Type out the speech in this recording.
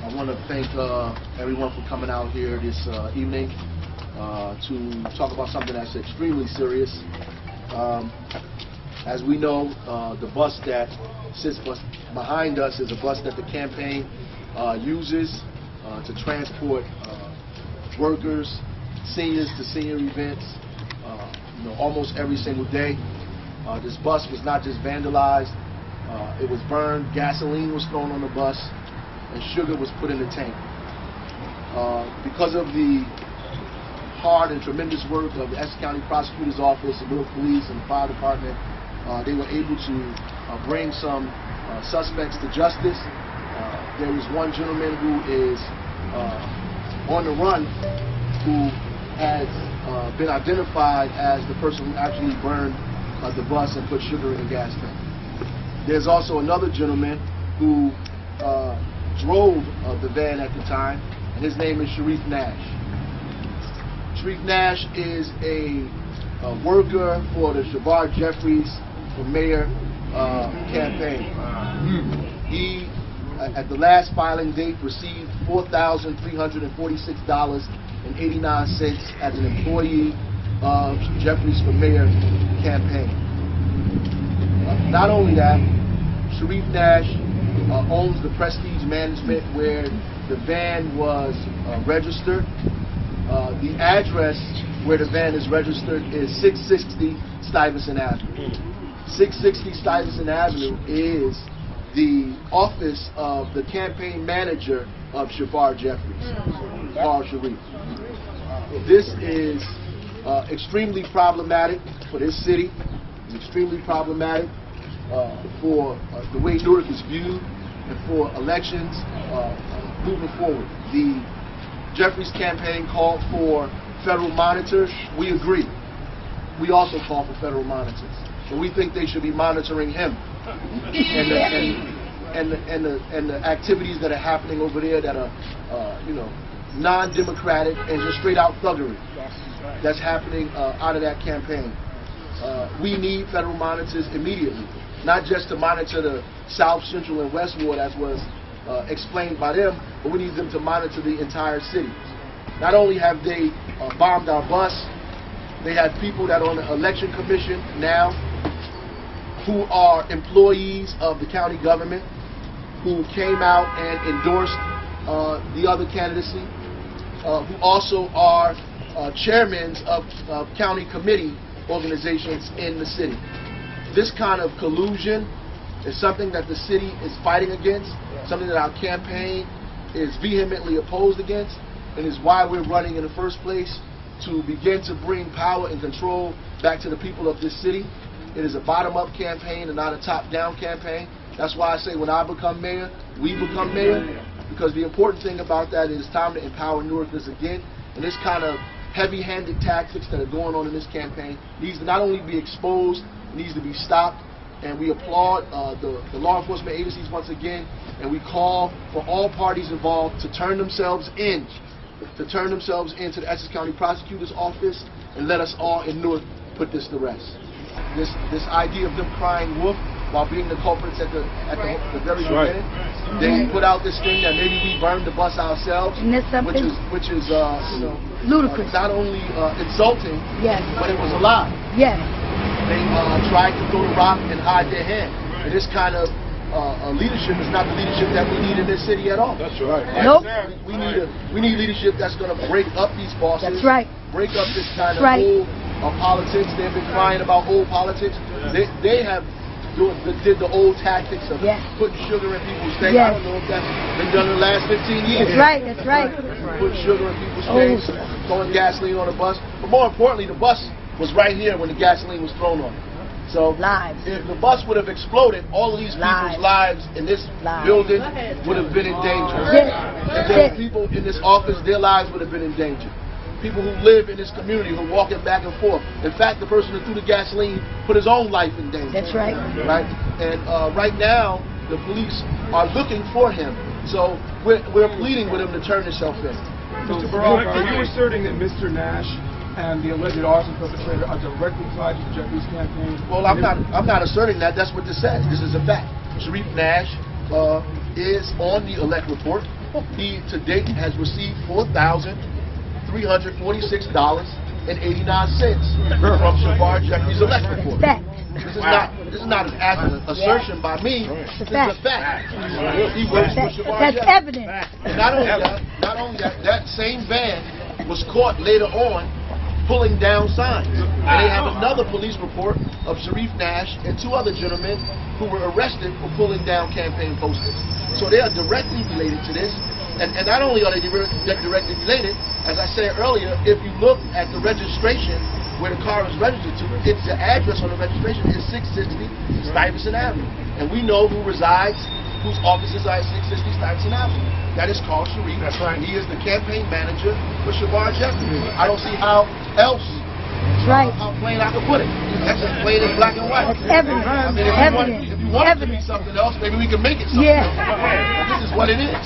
I want to thank everyone for coming out here this evening to talk about something that's extremely serious. As we know, the bus that sits behind us is a bus that the campaign uses to transport workers, seniors to senior events, almost every single day. This bus was not just vandalized, it was burned, gasoline was thrown on the bus, and sugar was put in the tank. Because of the hard and tremendous work of the Essex County Prosecutors Office, the Borough Police, and the Fire Department, they were able to bring some suspects to justice. There is one gentleman who is on the run who has been identified as the person who actually burned the bus and put sugar in the gas tank. There's also another gentleman who drove the van at the time, and his name is Sharif Nash. Sharif Nash is a worker for the Shavar Jefferies for Mayor campaign. He, at the last filing date, received $4,346.89 as an employee of Jeffries for Mayor campaign. Not only that, Sharif Nash owns the Prestige Management where the van was registered. The address where the van is registered is 660 Styvesant Avenue. 660 Styvesant Avenue is the office of the campaign manager of Shavar Jefferies, Sharif. This is extremely problematic for this city. It's extremely problematic for the way Newark is viewed and for elections moving forward. The Jeffries campaign called for federal monitors. We agree. We also call for federal monitors, but we think they should be monitoring him and the activities that are happening over there that are non-democratic and just straight out thuggery that's happening out of that campaign. We need federal monitors immediately, not just to monitor the South, Central, and West Ward as was explained by them, but we need them to monitor the entire city. Not only have they bombed our bus, they have people that are on the election commission now who are employees of the county government who came out and endorsed the other candidacy, who also are chairmen of county committee organizations in the city. This kind of collusion is something that the city is fighting against, something that our campaign is vehemently opposed against, and is why we're running in the first place, to begin to bring power and control back to the people of this city. It is a bottom-up campaign and not a top-down campaign. That's why I say when I become mayor, we become mayor, because the important thing about that is it's time to empower Newarkers again, and this kind of heavy-handed tactics that are going on in this campaign needs to not only be exposed, it needs to be stopped, and we applaud the law enforcement agencies once again, and we call for all parties involved to turn themselves into the Essex County Prosecutors Office and let us all in Newark put this to rest. This idea of them crying wolf while being the culprits at the very beginning, they put out this thing that maybe we burned the bus ourselves, which is ludicrous. Not only insulting, but it was a lie. Yes. They tried to throw the rock and hide their hand. And this kind of leadership is not the leadership that we need in this city at all. That's right. Nope. We need leadership that's going to break up these bosses. That's right. Break up this kind of old politics. They've been crying about old politics. They have did the old tactics of putting sugar in people's tanks. I don't know if that's been done in the last 15 years. That's right. That's right. Putting sugar in people's tanks, throwing gasoline on the bus. But more importantly, the bus was right here when the gasoline was thrown on it. So if the bus would have exploded, all of these people's lives in this building would have been in danger. And there were people in this office, their lives would have been in danger. People who live in this community who are walking back and forth. In fact, the person who threw the gasoline put his own life in danger. That's right. Right? And right now, the police are looking for him. So we're pleading with him to turn himself in. Mr. Barak, are you asserting that Mr. Nash and the alleged arson perpetrator are directly tied to the Jeffries campaign? Well, I'm not asserting that. That's what this says. This is a fact. Sharif Nash is on the elect report. He, to date, has received $4,346.89 from Shavar Jefferies' arrest report. Fact. This is not an assertion by me. This is a fact. He works for Shavar That's Jefferies. evidence. And not only that, that same van was caught later on pulling down signs. And they have another police report of Sharif Nash and two other gentlemen who were arrested for pulling down campaign posters. So they are directly related to this. And not only are they directly related, as I said earlier, if you look at the registration where the car is registered to, it's the address on the registration is 660 Styvesant Avenue. And we know who resides, whose offices are at 660 Styvesant Avenue. That is Carl Sharif. That's right. He is the campaign manager for Shavar Jefferies. I don't see how else, That's right. how plain I could put it. That's just plain in black and white. That's evidence. I mean, if you want it to be something else, maybe we can make it something else. Yeah. This is what it is.